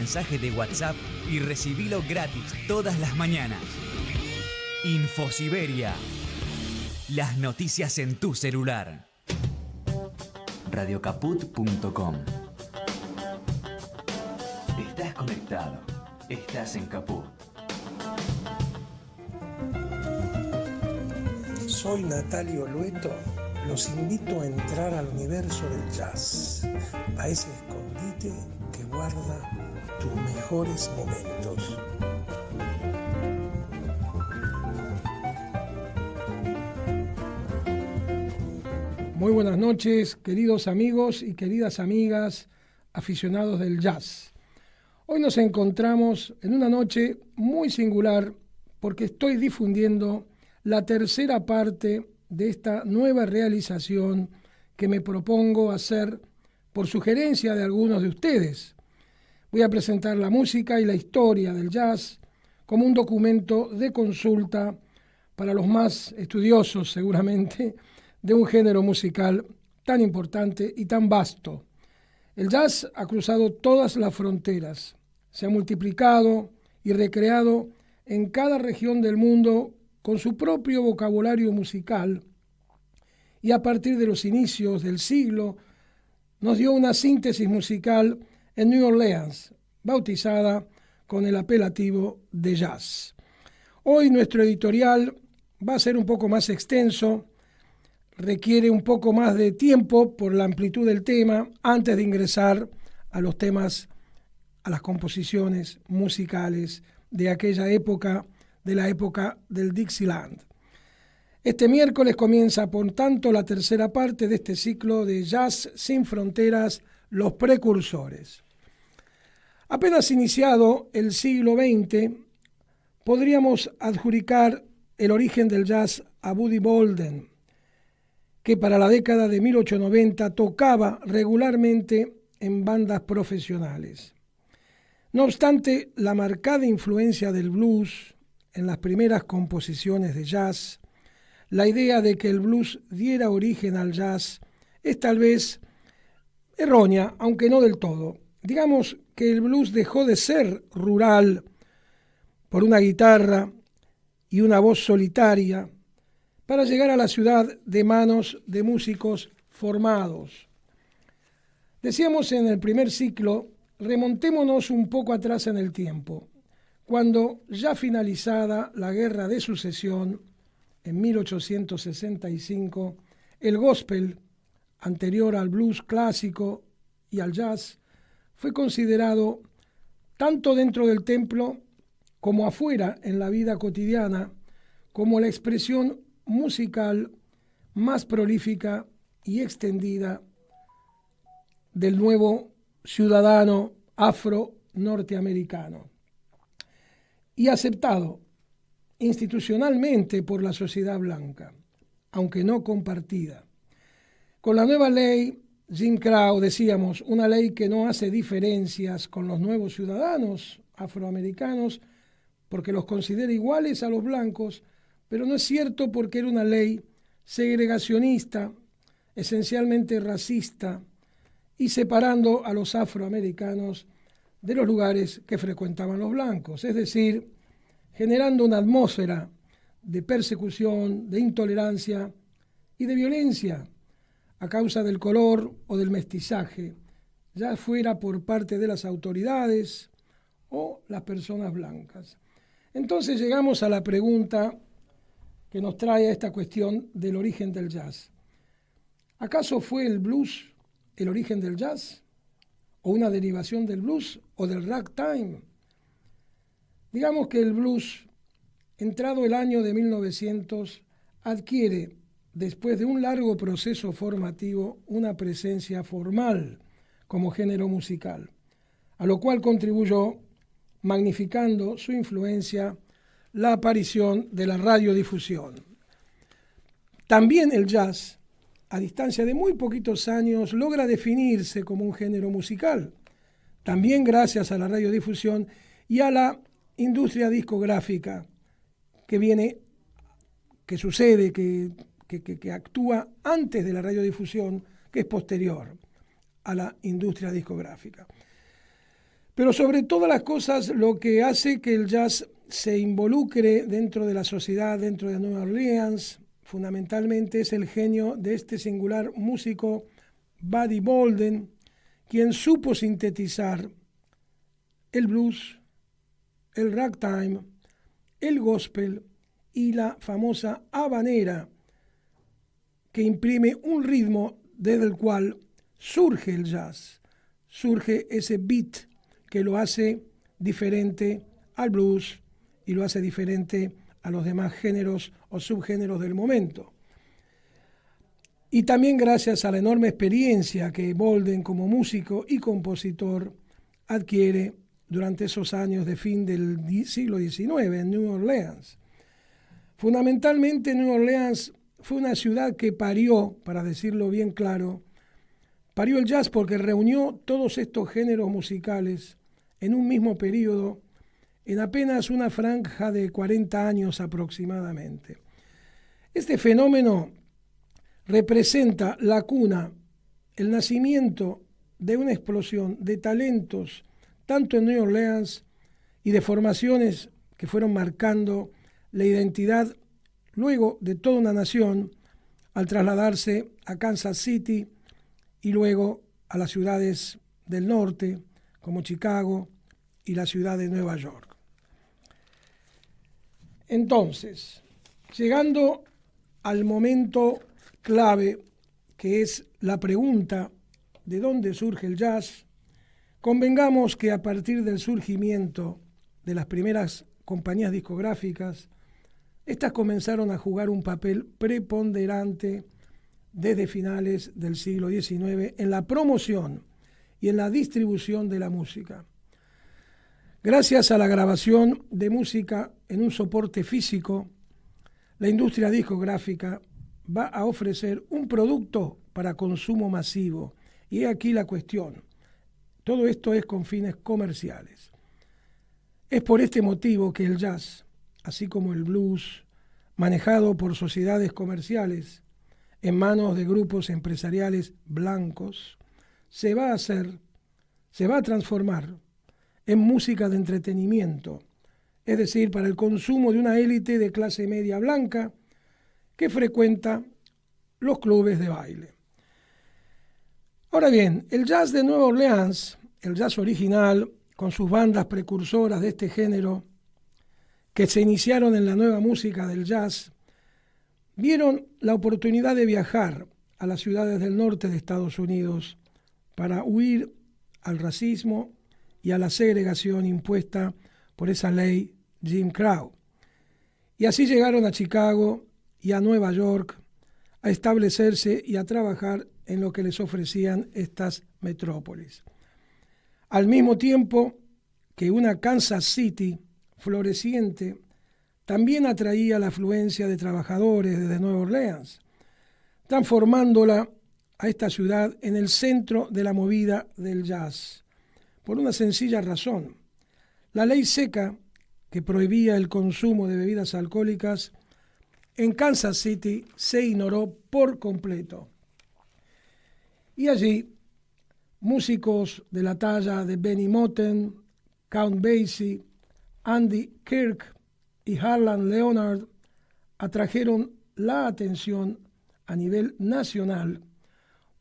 mensaje de WhatsApp y recibilo gratis todas las mañanas. Infosiberia. Las noticias en tu celular. Radiocaput.com. Estás conectado. Estás en Caput. Soy Natalio Lueto. Los invito a entrar al universo del jazz, a ese escondite que guarda tus mejores momentos. Muy buenas noches, queridos amigos y queridas amigas aficionados del jazz. Hoy nos encontramos en una noche muy singular porque estoy difundiendo la tercera parte de esta nueva realización que me propongo hacer por sugerencia de algunos de ustedes. Voy a presentar la música y la historia del jazz como un documento de consulta para los más estudiosos, seguramente, de un género musical tan importante y tan vasto. El jazz ha cruzado todas las fronteras, se ha multiplicado y recreado en cada región del mundo con su propio vocabulario musical, y a partir de los inicios del siglo nos dio una síntesis musical en New Orleans, bautizada con el apelativo de jazz. Hoy nuestro editorial va a ser un poco más extenso, requiere un poco más de tiempo por la amplitud del tema antes de ingresar a los temas, a las composiciones musicales de aquella época, de la época del Dixieland. Este miércoles comienza, por tanto, la tercera parte de este ciclo de Jazz Sin Fronteras, los precursores. Apenas iniciado el siglo XX, podríamos adjudicar el origen del jazz a Buddy Bolden, que para la década de 1890 tocaba regularmente en bandas profesionales. No obstante, la marcada influencia del blues en las primeras composiciones de jazz, la idea de que el blues diera origen al jazz es tal vez errónea, aunque no del todo. Digamos que el blues dejó de ser rural por una guitarra y una voz solitaria para llegar a la ciudad de manos de músicos formados. Decíamos en el primer ciclo, remontémonos un poco atrás en el tiempo, cuando ya finalizada la Guerra de Sucesión, en 1865, el gospel, anterior al blues clásico y al jazz, fue considerado, tanto dentro del templo como afuera en la vida cotidiana, como la expresión musical más prolífica y extendida del nuevo ciudadano afro-norteamericano, y aceptado institucionalmente por la sociedad blanca, aunque no compartida. Con la nueva ley Jim Crow, decíamos, una ley que no hace diferencias con los nuevos ciudadanos afroamericanos porque los considera iguales a los blancos, pero no es cierto porque era una ley segregacionista, esencialmente racista, y separando a los afroamericanos de los lugares que frecuentaban los blancos, es decir, generando una atmósfera de persecución, de intolerancia y de violencia a causa del color o del mestizaje, ya fuera por parte de las autoridades o las personas blancas. Entonces llegamos a la pregunta que nos trae a esta cuestión del origen del jazz. ¿Acaso fue el blues el origen del jazz? ¿O una derivación del blues o del ragtime? Digamos que el blues, entrado el año de 1900, adquiere, después de un largo proceso formativo, una presencia formal como género musical, a lo cual contribuyó, magnificando su influencia, la aparición de la radiodifusión. También el jazz, a distancia de muy poquitos años, logra definirse como un género musical, también gracias a la radiodifusión y a la industria discográfica que sucede, que actúa antes de la radiodifusión, que es posterior a la industria discográfica. Pero sobre todas las cosas, lo que hace que el jazz se involucre dentro de la sociedad, dentro de Nueva Orleans, fundamentalmente es el genio de este singular músico Buddy Bolden, quien supo sintetizar el blues, el ragtime, el gospel y la famosa habanera, que imprime un ritmo desde el cual surge el jazz, surge ese beat que lo hace diferente al blues y lo hace diferente a los demás géneros o subgéneros del momento. Y también gracias a la enorme experiencia que Bolden como músico y compositor adquiere durante esos años de fin del siglo XIX en New Orleans. Fundamentalmente New Orleans fue una ciudad que parió, para decirlo bien claro, parió el jazz porque reunió todos estos géneros musicales en un mismo periodo, en apenas una franja de 40 años aproximadamente. Este fenómeno representa la cuna, el nacimiento de una explosión de talentos, tanto en New Orleans y de formaciones que fueron marcando la identidad luego de toda una nación al trasladarse a Kansas City y luego a las ciudades del norte como Chicago y la ciudad de Nueva York. Entonces, llegando al momento clave, que es la pregunta de dónde surge el jazz, convengamos que a partir del surgimiento de las primeras compañías discográficas, estas comenzaron a jugar un papel preponderante desde finales del siglo XIX en la promoción y en la distribución de la música. Gracias a la grabación de música en un soporte físico, la industria discográfica va a ofrecer un producto para consumo masivo. Y he aquí la cuestión. Todo esto es con fines comerciales. Es por este motivo que el jazz, así como el blues, manejado por sociedades comerciales en manos de grupos empresariales blancos, se va a transformar en música de entretenimiento, es decir, para el consumo de una élite de clase media blanca que frecuenta los clubes de baile. Ahora bien, el jazz de Nueva Orleans, el jazz original, con sus bandas precursoras de este género, que se iniciaron en la nueva música del jazz, vieron la oportunidad de viajar a las ciudades del norte de Estados Unidos para huir al racismo y a la segregación impuesta por esa ley Jim Crow. Y así llegaron a Chicago y a Nueva York a establecerse y a trabajar en lo que les ofrecían estas metrópolis. Al mismo tiempo que una Kansas City floreciente también atraía la afluencia de trabajadores desde Nueva Orleans, transformándola a esta ciudad en el centro de la movida del jazz, por una sencilla razón. La ley seca que prohibía el consumo de bebidas alcohólicas en Kansas City se ignoró por completo. Y allí, músicos de la talla de Benny Moten, Count Basie, Andy Kirk y Harlan Leonard atrajeron la atención a nivel nacional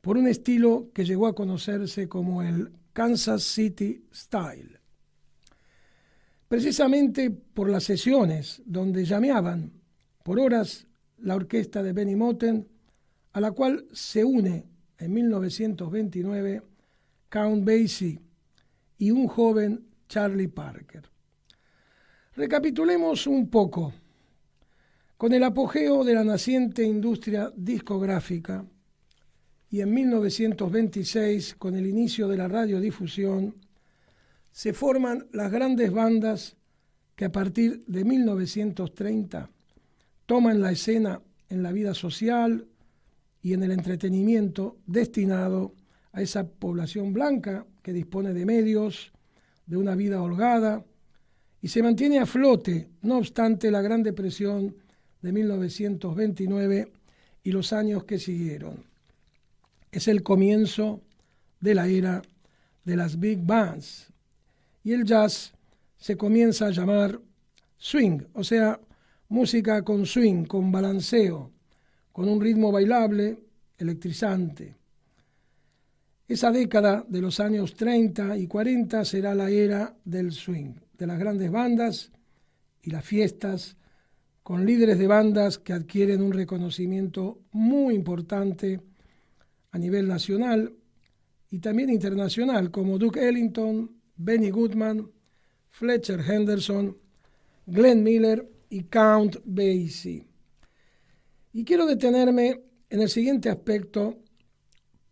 por un estilo que llegó a conocerse como el Kansas City Style. Precisamente por las sesiones donde llameaban por horas la orquesta de Benny Moten, a la cual se une en 1929 Count Basie y un joven Charlie Parker. Recapitulemos un poco. Con el apogeo de la naciente industria discográfica y en 1926, con el inicio de la radiodifusión, se forman las grandes bandas que a partir de 1930 toman la escena en la vida social y en el entretenimiento destinado a esa población blanca que dispone de medios, de una vida holgada, y se mantiene a flote, no obstante la Gran Depresión de 1929 y los años que siguieron. Es el comienzo de la era de las big bands, y el jazz se comienza a llamar swing, o sea, música con swing, con balanceo, con un ritmo bailable, electrizante. Esa década de los años 30 y 40 será la era del swing, de las grandes bandas y las fiestas, con líderes de bandas que adquieren un reconocimiento muy importante a nivel nacional y también internacional, como Duke Ellington, Benny Goodman, Fletcher Henderson, Glenn Miller y Count Basie. Y quiero detenerme en el siguiente aspecto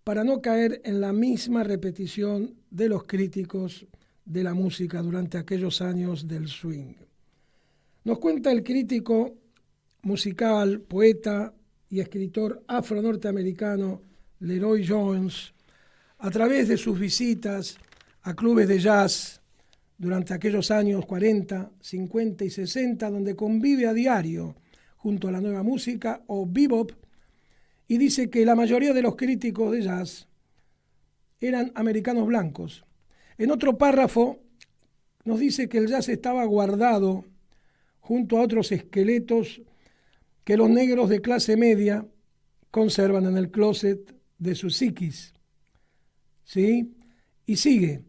para no caer en la misma repetición de los críticos de la música durante aquellos años del swing. Nos cuenta el crítico musical, poeta y escritor afro-norteamericano Leroy Jones, a través de sus visitas a clubes de jazz durante aquellos años 40, 50 y 60, donde convive a diario junto a la nueva música o bebop, y dice que la mayoría de los críticos de jazz eran americanos blancos. En otro párrafo nos dice que el jazz estaba guardado junto a otros esqueletos que los negros de clase media conservan en el closet de su psiquis. ¿Sí? Y sigue.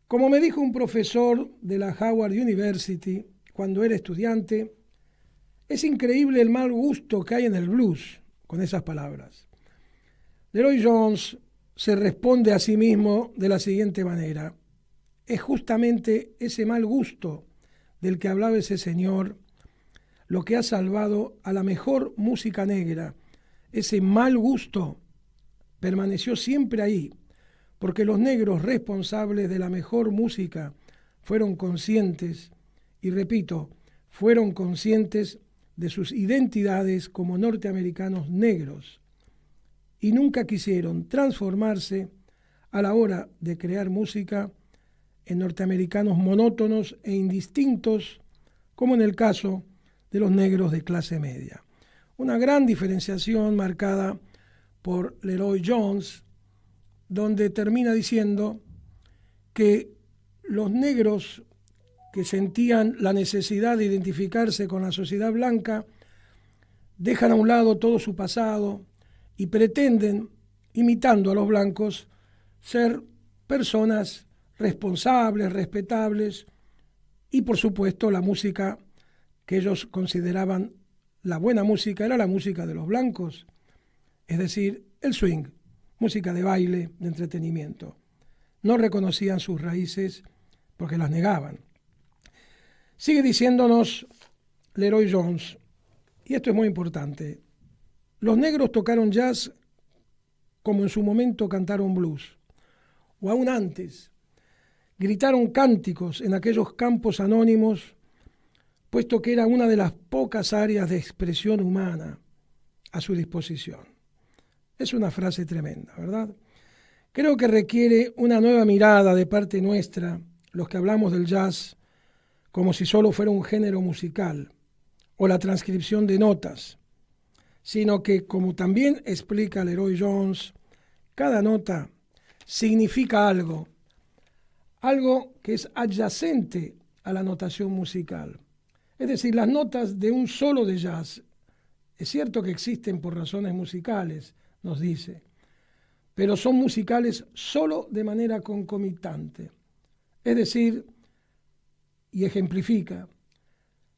Como me dijo un profesor de la Howard University cuando era estudiante, es increíble el mal gusto que hay en el blues, con esas palabras. Leroy Jones se responde a sí mismo de la siguiente manera: es justamente ese mal gusto del que hablaba ese señor lo que ha salvado a la mejor música negra. Ese mal gusto permaneció siempre ahí, porque los negros responsables de la mejor música fueron conscientes, y repito, fueron conscientes de sus identidades como norteamericanos negros, y nunca quisieron transformarse a la hora de crear música en norteamericanos monótonos e indistintos, como en el caso de los negros de clase media. Una gran diferenciación marcada por Leroy Jones, donde termina diciendo que los negros que sentían la necesidad de identificarse con la sociedad blanca dejan a un lado todo su pasado y pretenden, imitando a los blancos, ser personas responsables, respetables, y por supuesto la música que ellos consideraban la buena música era la música de los blancos, es decir, el swing, música de baile, de entretenimiento. No reconocían sus raíces porque las negaban. Sigue diciéndonos Leroy Jones, y esto es muy importante: los negros tocaron jazz como en su momento cantaron blues, o aún antes, gritaron cánticos en aquellos campos anónimos, puesto que era una de las pocas áreas de expresión humana a su disposición. Es una frase tremenda, ¿verdad? Creo que requiere una nueva mirada de parte nuestra, los que hablamos del jazz, como si solo fuera un género musical o la transcripción de notas, sino que, como también explica Leroy Jones, cada nota significa algo que es adyacente a la notación musical. Es decir, las notas de un solo de jazz, es cierto que existen por razones musicales, nos dice, pero son musicales solo de manera concomitante. Es decir, y ejemplifica,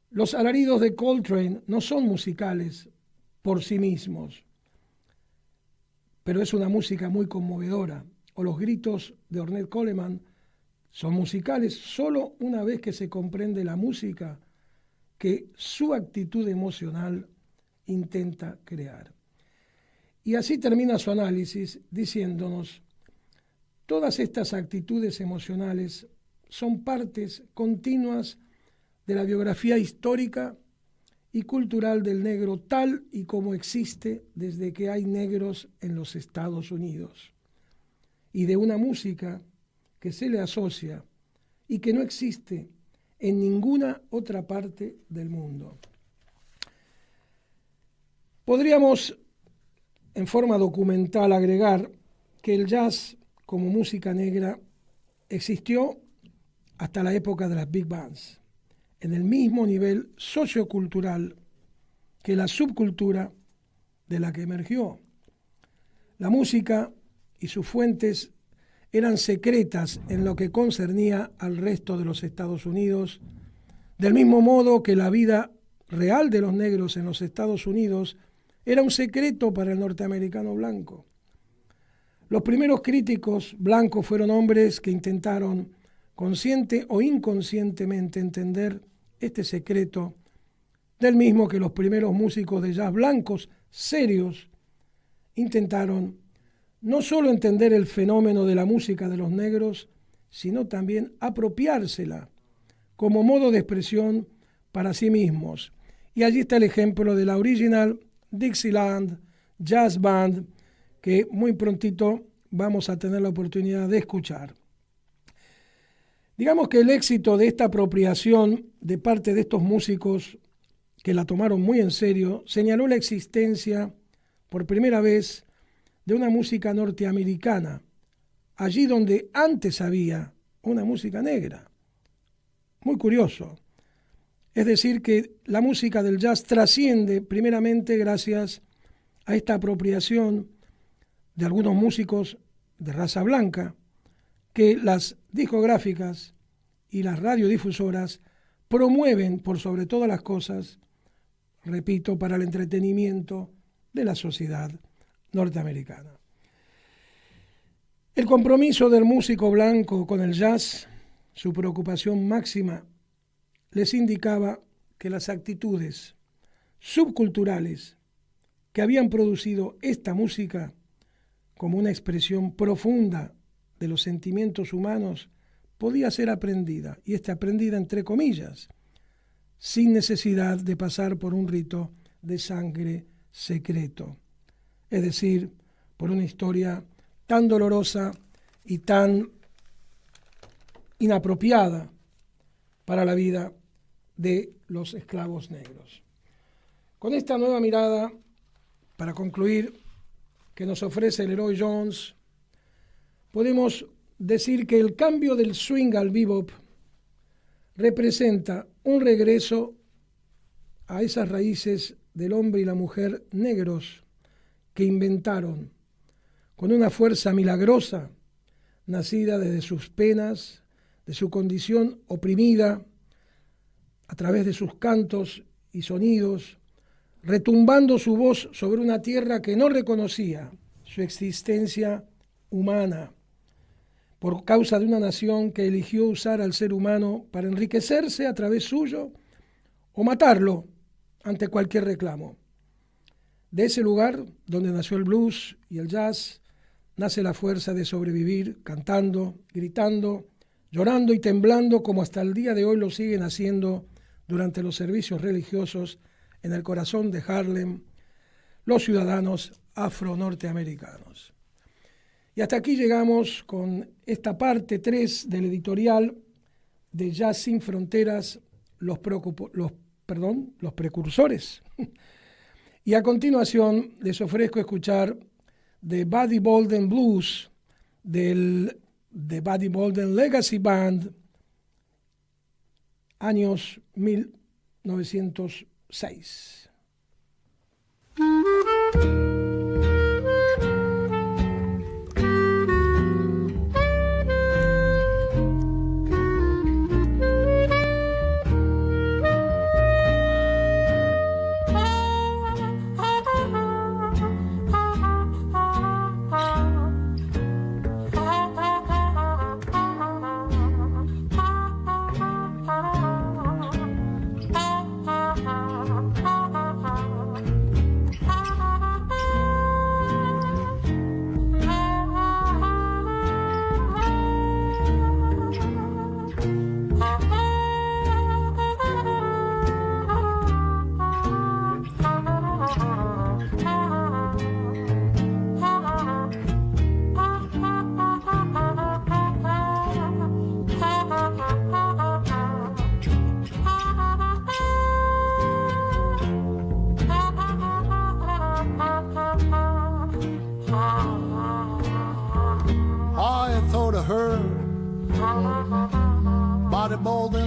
los alaridos de Coltrane no son musicales por sí mismos, pero es una música muy conmovedora, o los gritos de Ornette Coleman son musicales solo una vez que se comprende la música que su actitud emocional intenta crear. Y así termina su análisis diciéndonos: todas estas actitudes emocionales son partes continuas de la biografía histórica y cultural del negro tal y como existe desde que hay negros en los Estados Unidos, y de una música que se le asocia y que no existe en ninguna otra parte del mundo. Podríamos, en forma documental, agregar que el jazz como música negra existió hasta la época de las big bands, en el mismo nivel sociocultural que la subcultura de la que emergió. La música y sus fuentes eran secretas en lo que concernía al resto de los Estados Unidos, del mismo modo que la vida real de los negros en los Estados Unidos era un secreto para el norteamericano blanco. Los primeros críticos blancos fueron hombres que intentaron, consciente o inconscientemente, entender este secreto, del mismo que los primeros músicos de jazz blancos serios intentaron no solo entender el fenómeno de la música de los negros, sino también apropiársela como modo de expresión para sí mismos. Y allí está el ejemplo de la Original Dixieland Jazz Band, que muy prontito vamos a tener la oportunidad de escuchar. Digamos que el éxito de esta apropiación de parte de estos músicos que la tomaron muy en serio señaló la existencia por primera vez de una música norteamericana, allí donde antes había una música negra. Muy curioso. Es decir, que la música del jazz trasciende primeramente gracias a esta apropiación de algunos músicos de raza blanca que las discográficas y las radiodifusoras promueven por sobre todas las cosas, repito, para el entretenimiento de la sociedad norteamericana. El compromiso del músico blanco con el jazz, su preocupación máxima, les indicaba que las actitudes subculturales que habían producido esta música como una expresión profunda de los sentimientos humanos podía ser aprendida, y aprendida entre comillas, sin necesidad de pasar por un rito de sangre secreto, es decir, por una historia tan dolorosa y tan inapropiada para la vida de los esclavos negros. Con esta nueva mirada, para concluir, que nos ofrece Leroy Jones, podemos decir que el cambio del swing al bebop representa un regreso a esas raíces del hombre y la mujer negros que inventaron con una fuerza milagrosa, nacida desde sus penas, de su condición oprimida, a través de sus cantos y sonidos, retumbando su voz sobre una tierra que no reconocía su existencia humana, por causa de una nación que eligió usar al ser humano para enriquecerse a través suyo o matarlo ante cualquier reclamo. De ese lugar donde nació el blues y el jazz, nace la fuerza de sobrevivir cantando, gritando, llorando y temblando, como hasta el día de hoy lo siguen haciendo durante los servicios religiosos en el corazón de Harlem, los ciudadanos afro-norteamericanos. Y hasta aquí llegamos con esta parte 3 del editorial de Jazz Sin Fronteras, los precursores. Y a continuación les ofrezco escuchar The Buddy Bolden Blues del The Buddy Bolden Legacy Band, años 1906.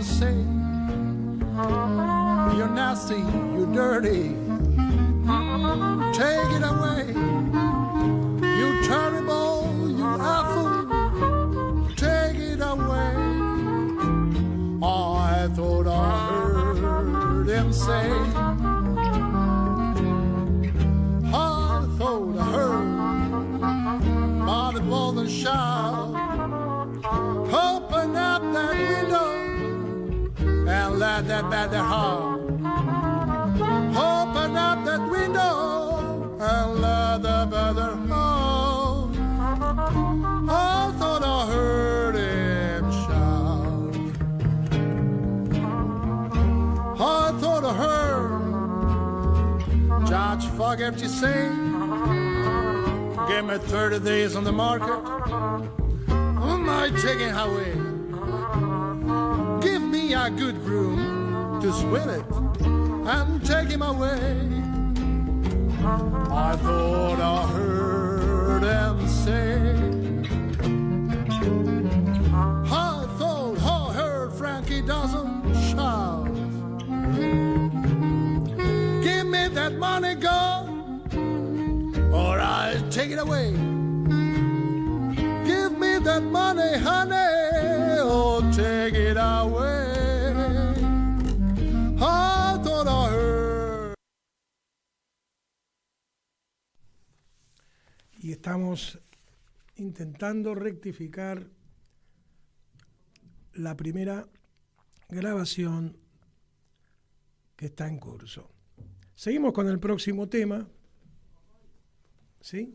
you say, you're nasty, you're dirty. Take it away, you terrible, you awful. Take it away. I thought I heard him say, I thought I heard by the golden shout, open up that window and let that bad heart. Open up that window and let the better out. I thought I heard him shout. I thought I heard Judge Fogarty say, give me 30 days on the market. On my taking highway. Give me a good broom to sweep it and take him away. I thought I heard him say, I thought I heard Frankie doesn't shout. Give me that money, go, or I'll take it away. Give me that money, honey, or take it away. I thought I heard. Y estamos intentando rectificar la primera grabación que está en curso. Seguimos con el próximo tema. ¿Sí?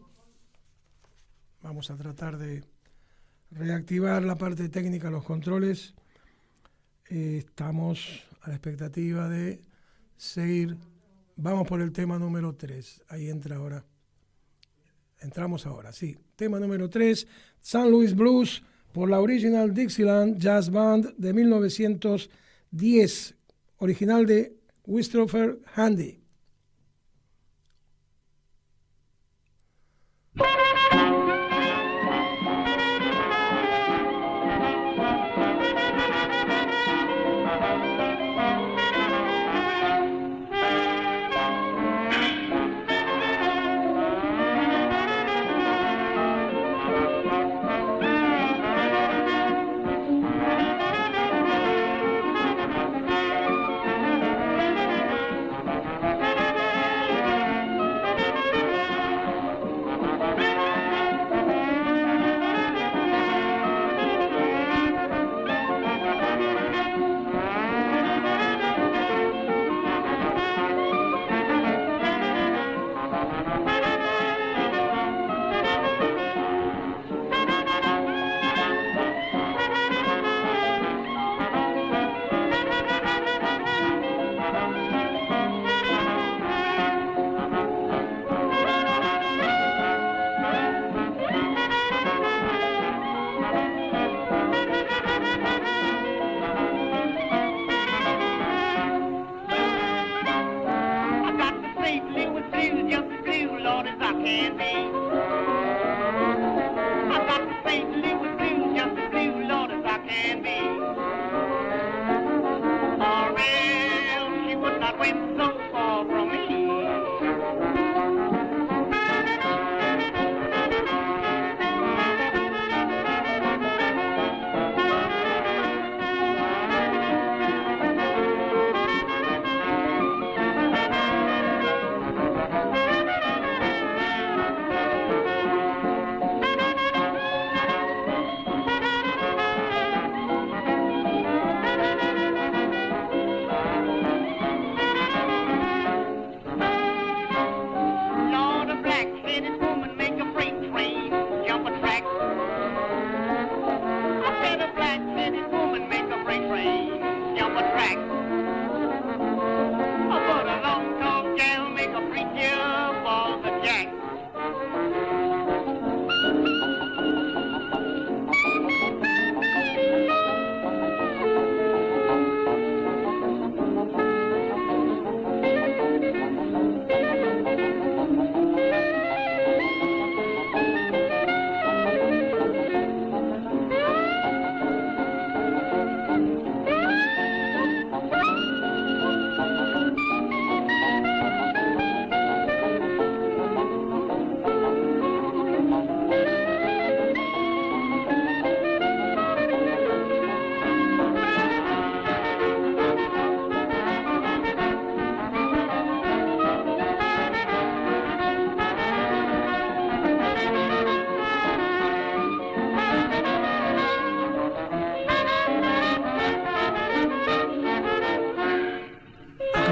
Vamos a tratar de reactivar la parte técnica, los controles. Estamos a la expectativa de seguir. Vamos por el tema número 3. Ahí entra ahora. Entramos ahora, sí. Tema número 3, St. Louis Blues, por la Original Dixieland Jazz Band de 1910, original de Christopher Handy.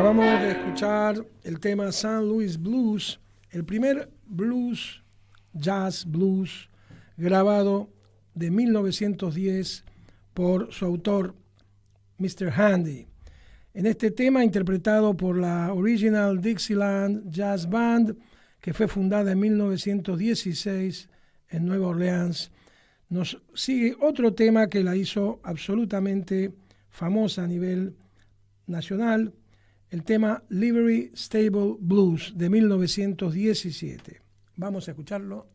Acabamos de escuchar el tema St. Louis Blues, el primer blues, jazz blues, grabado de 1910 por su autor, Mr. Handy. En este tema, interpretado por la Original Dixieland Jazz Band, que fue fundada en 1916 en Nueva Orleans, nos sigue otro tema que la hizo absolutamente famosa a nivel nacional, el tema Livery Stable Blues de 1917. Vamos a escucharlo.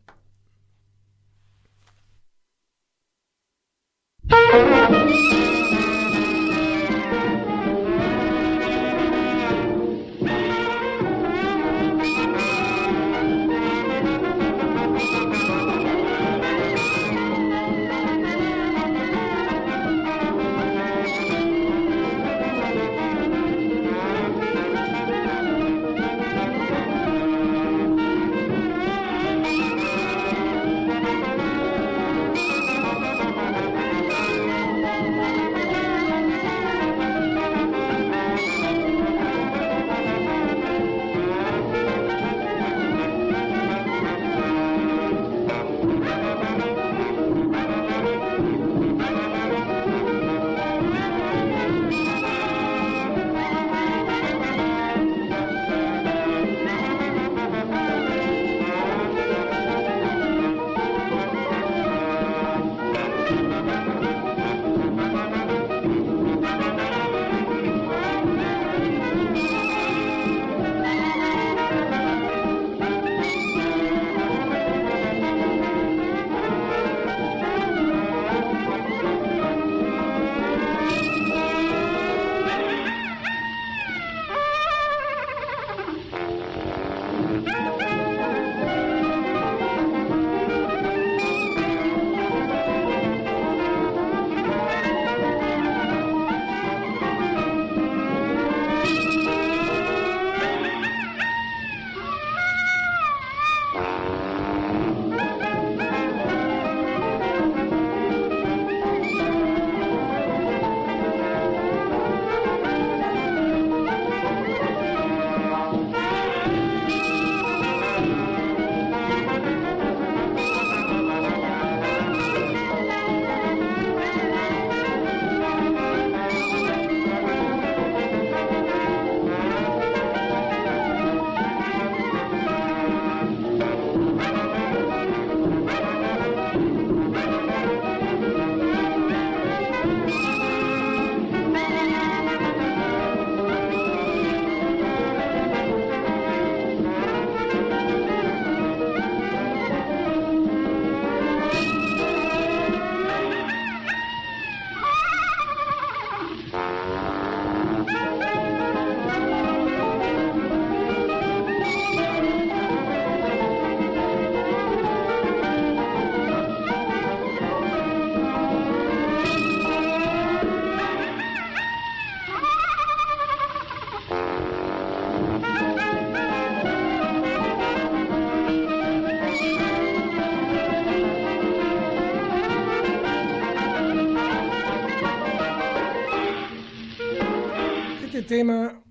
Tema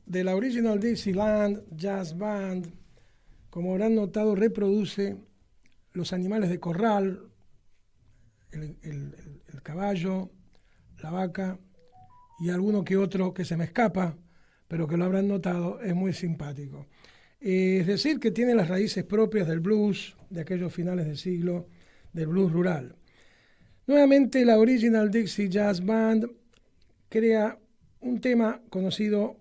de la Original Dixieland Jazz Band, como habrán notado, reproduce los animales de corral, el caballo, la vaca y alguno que otro que se me escapa, pero que lo habrán notado, es muy simpático. Es decir, que tiene las raíces propias del blues de aquellos finales del siglo, del blues rural. Nuevamente, la Original Dixie Jazz Band crea un tema conocido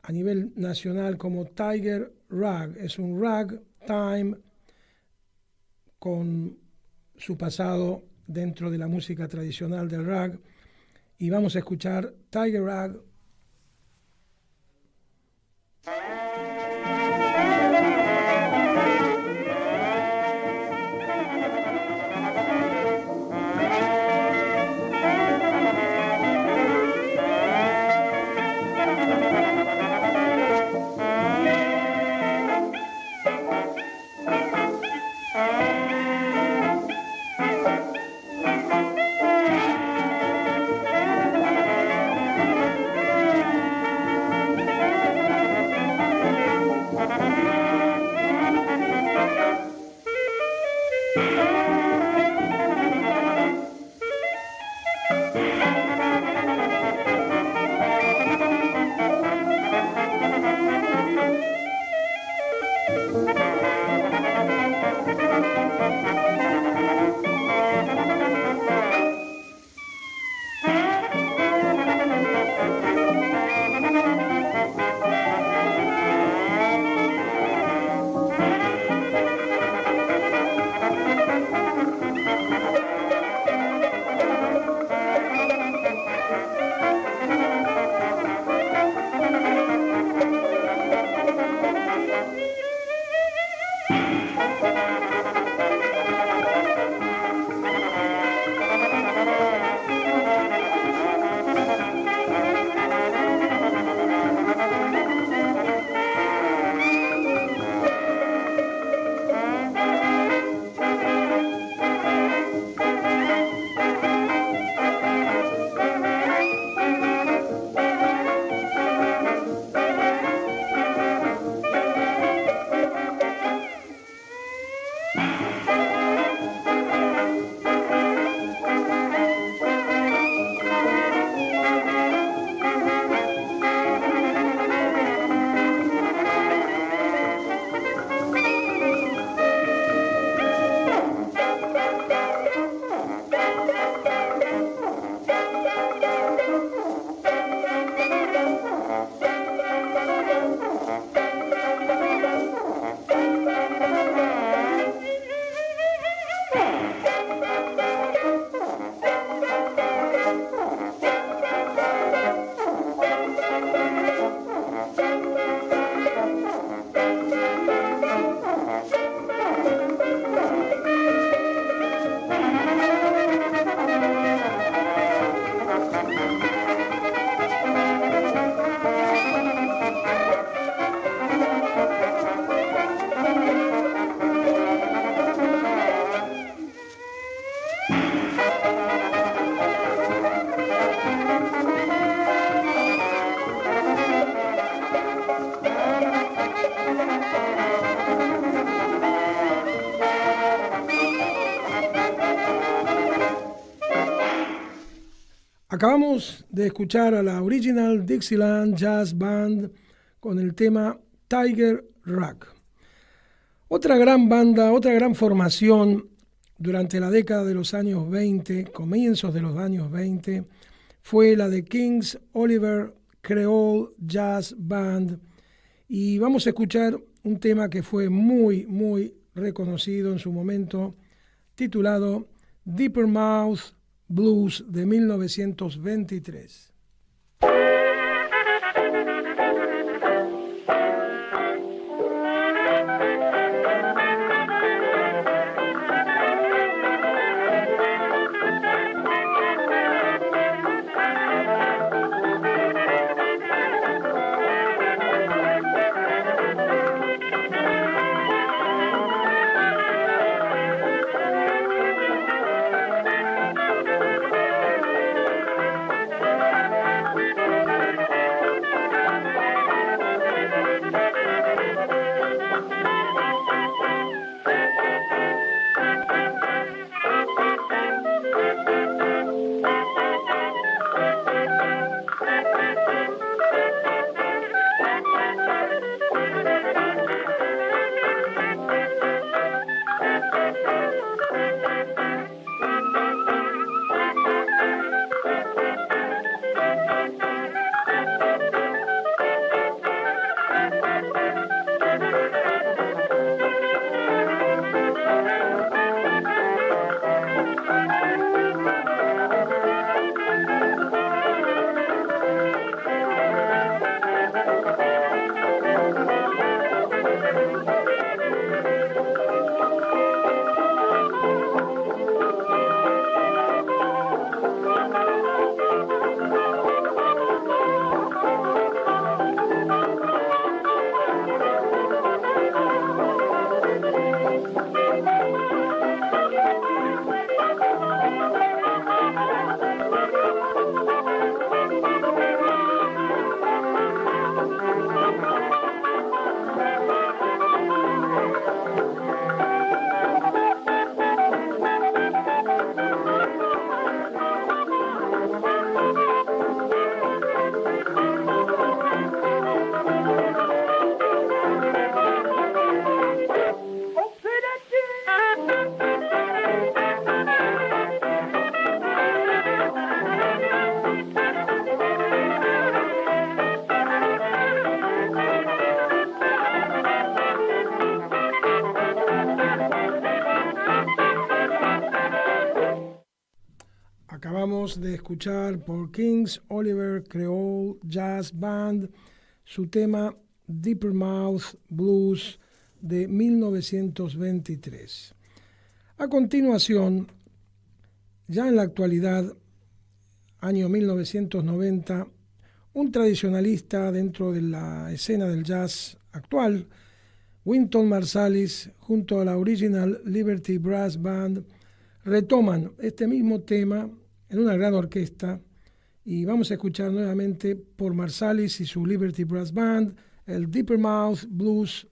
a nivel nacional como Tiger Rag. Es un ragtime con su pasado dentro de la música tradicional del rag. Y vamos a escuchar Tiger Rag. Acabamos de escuchar a la Original Dixieland Jazz Band con el tema Tiger Rag. Otra gran banda, otra gran formación durante la década de los años 20, comienzos de los años 20, fue la de Kings Oliver Creole Jazz Band. Y vamos a escuchar un tema que fue muy, muy reconocido en su momento, titulado Deeper Mouth Blues de 1923. Acabamos de escuchar por Kings Oliver Creole Jazz Band su tema Deeper Mouth Blues de 1923. A continuación, ya en la actualidad, año 1990, un tradicionalista dentro de la escena del jazz actual, Wynton Marsalis, junto a la Original Liberty Brass Band, retoman este mismo tema en una gran orquesta, y vamos a escuchar nuevamente por Marsalis y su Liberty Brass Band el Deeper Mouth Blues.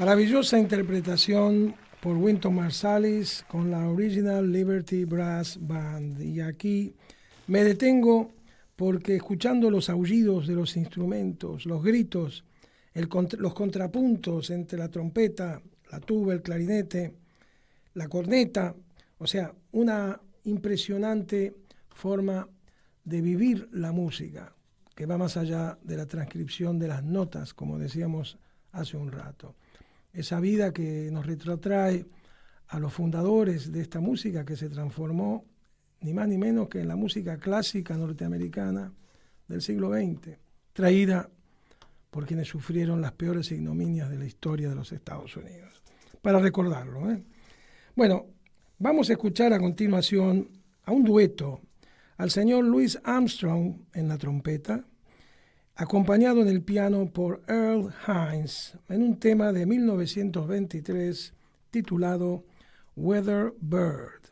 Maravillosa interpretación por Wynton Marsalis con la Original Liberty Brass Band. Y aquí me detengo porque escuchando los aullidos de los instrumentos, los gritos, los contrapuntos entre la trompeta, la tuba, el clarinete, la corneta, o sea, una impresionante forma de vivir la música que va más allá de la transcripción de las notas, como decíamos hace un rato. Esa vida que nos retrotrae a los fundadores de esta música que se transformó ni más ni menos que en la música clásica norteamericana del siglo XX, traída por quienes sufrieron las peores ignominias de la historia de los Estados Unidos. Para recordarlo, ¿eh? Bueno, vamos a escuchar a continuación a un dueto, al señor Louis Armstrong en la trompeta, acompañado en el piano por Earl Hines, en un tema de 1923 titulado Weather Bird.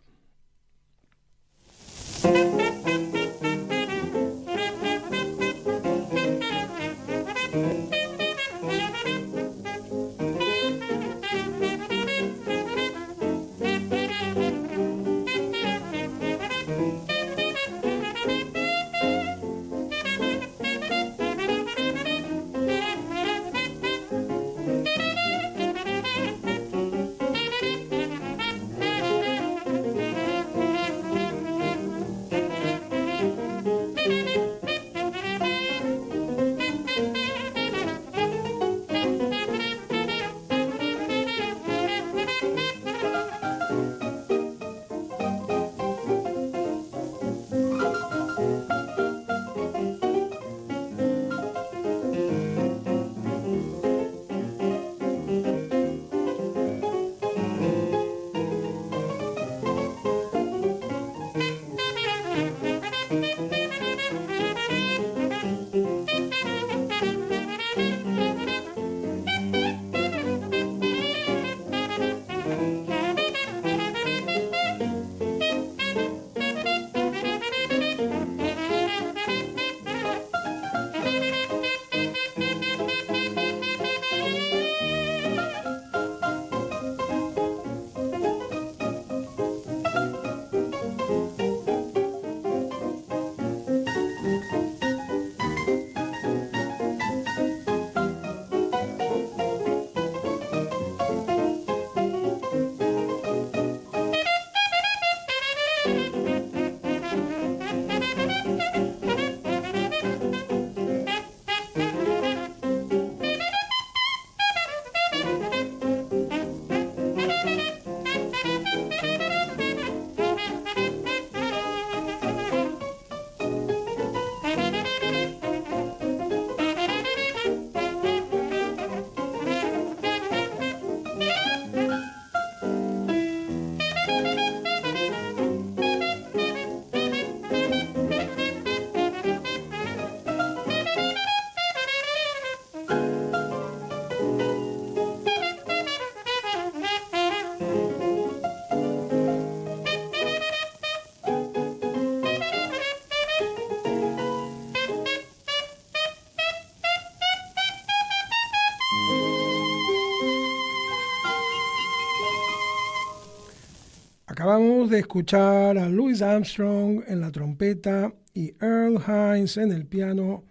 Acabamos de escuchar a Louis Armstrong en la trompeta y Earl Hines en el piano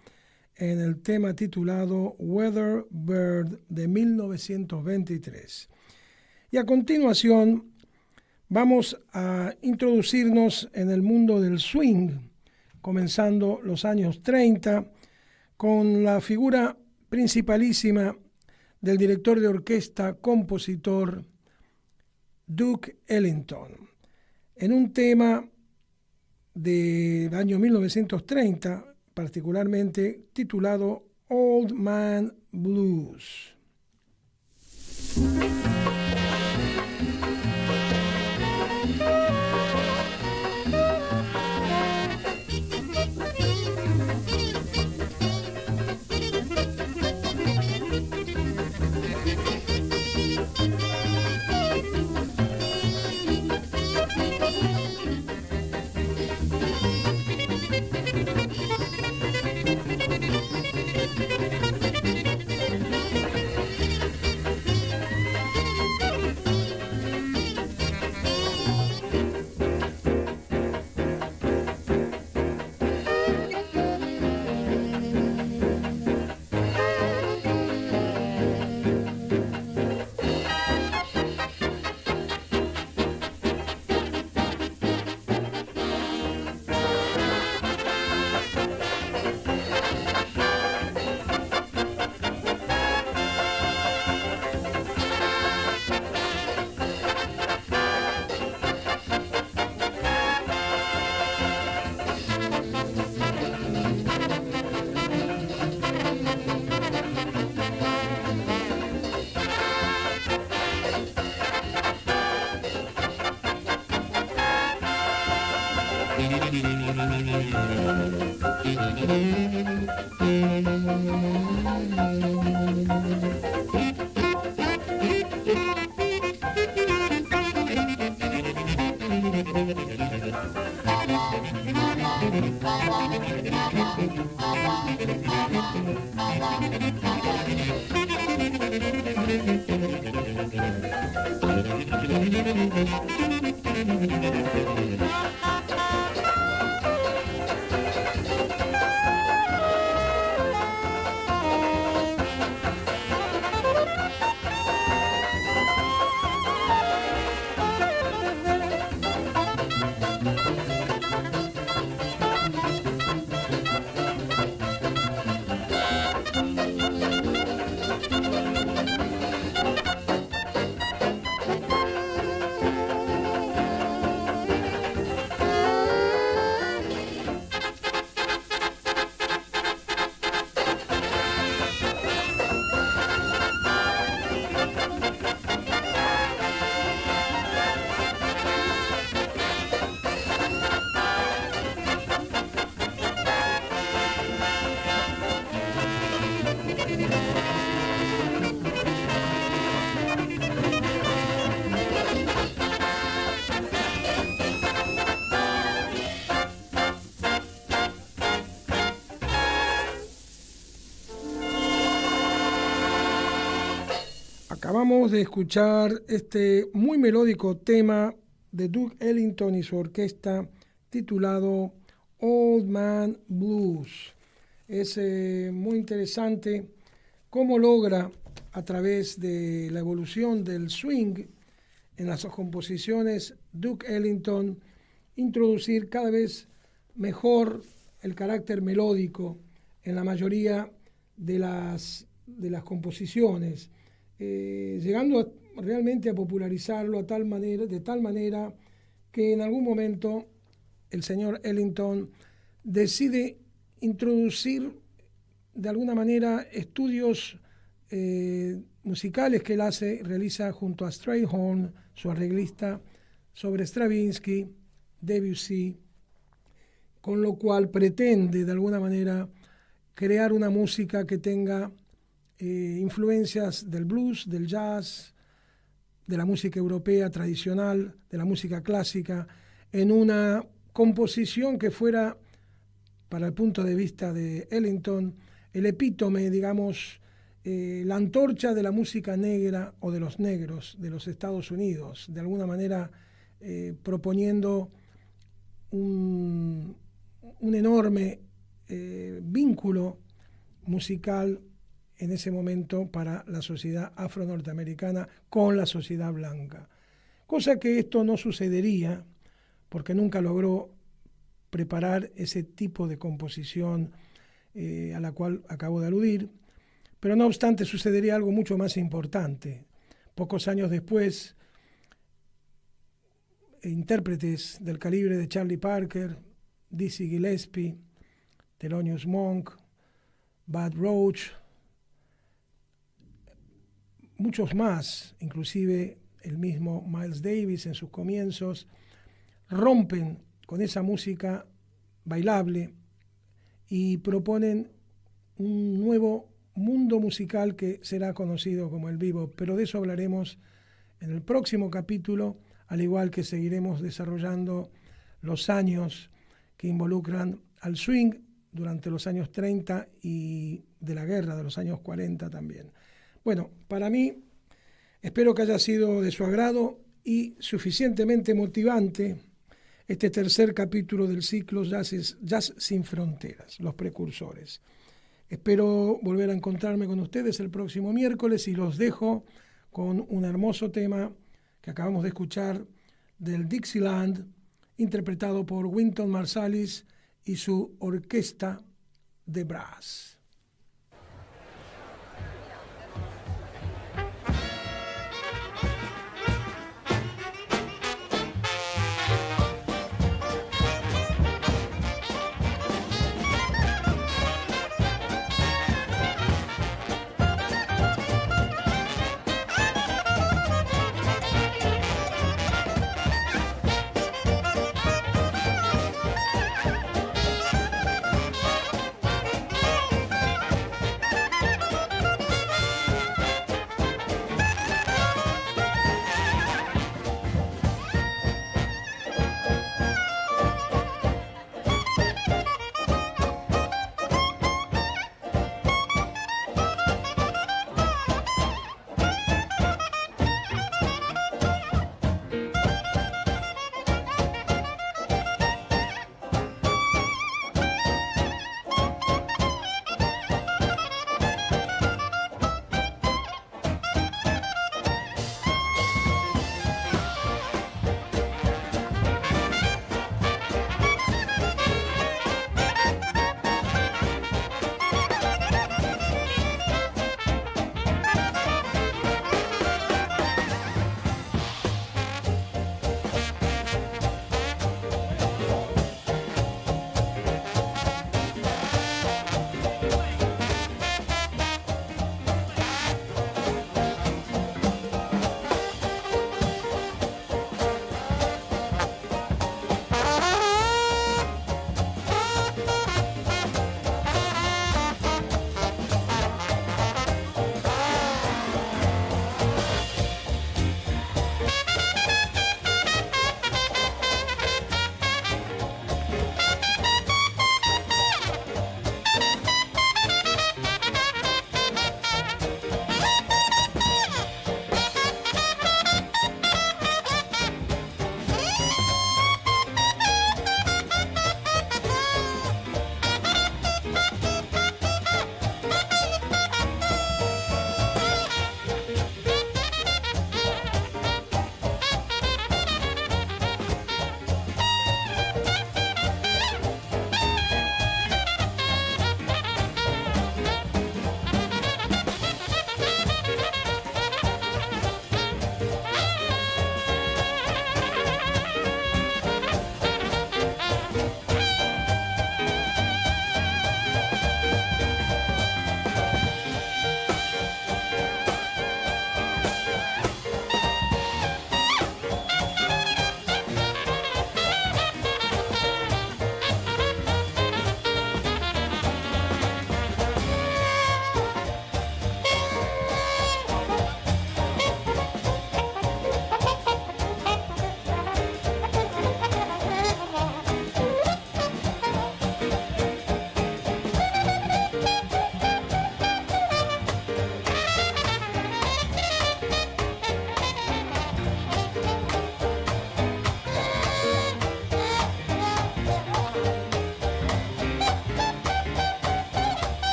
en el tema titulado Weather Bird de 1923. Y a continuación vamos a introducirnos en el mundo del swing, comenzando los años 30, con la figura principalísima del director de orquesta, compositor Duke Ellington, en un tema del año 1930, particularmente titulado Old Man Blues. Acabamos de escuchar este muy melódico tema de Duke Ellington y su orquesta titulado Old Man Blues. Es muy interesante cómo logra, a través de la evolución del swing en las composiciones, Duke Ellington introducir cada vez mejor el carácter melódico en la mayoría de las composiciones, llegando realmente a popularizarlo de tal manera que en algún momento el señor Ellington decide introducir de alguna manera estudios musicales que él realiza junto a Strayhorn, su arreglista, sobre Stravinsky, Debussy, con lo cual pretende de alguna manera crear una música que tenga influencias del blues, del jazz, de la música europea tradicional, de la música clásica, en una composición que fuera, para el punto de vista de Ellington, el epítome, digamos, la antorcha de la música negra o de los negros de los Estados Unidos, de alguna manera proponiendo un enorme vínculo musical en ese momento para la sociedad afro-norteamericana con la sociedad blanca. Cosa que esto no sucedería porque nunca logró preparar ese tipo de composición a la cual acabo de aludir, pero no obstante sucedería algo mucho más importante. Pocos años después, intérpretes del calibre de Charlie Parker, Dizzy Gillespie, Thelonious Monk, Bud Roach, muchos más, inclusive el mismo Miles Davis en sus comienzos, rompen con esa música bailable y proponen un nuevo mundo musical que será conocido como el bebop, pero de eso hablaremos en el próximo capítulo, al igual que seguiremos desarrollando los años que involucran al swing durante los años 30 y de la guerra de los años 40 también. Bueno, para mí, espero que haya sido de su agrado y suficientemente motivante este tercer capítulo del ciclo Jazz Sin Fronteras, los precursores. Espero volver a encontrarme con ustedes el próximo miércoles y los dejo con un hermoso tema que acabamos de escuchar del Dixieland, interpretado por Wynton Marsalis y su orquesta de brass.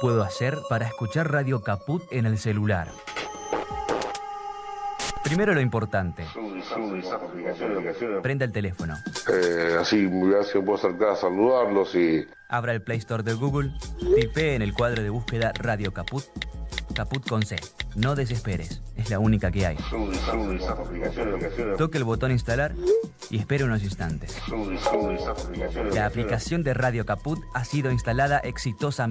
puedo hacer para escuchar Radio Caput en el celular? Primero lo importante. Prenda el teléfono. Así me voy a ver si me puedo acercar a saludarlos y... Abra el Play Store de Google. Tipee en el cuadro de búsqueda Radio Caput. Caput con C. No desesperes. Es la única que hay. Toque el botón instalar y espere unos instantes. La aplicación de Radio Caput ha sido instalada exitosamente.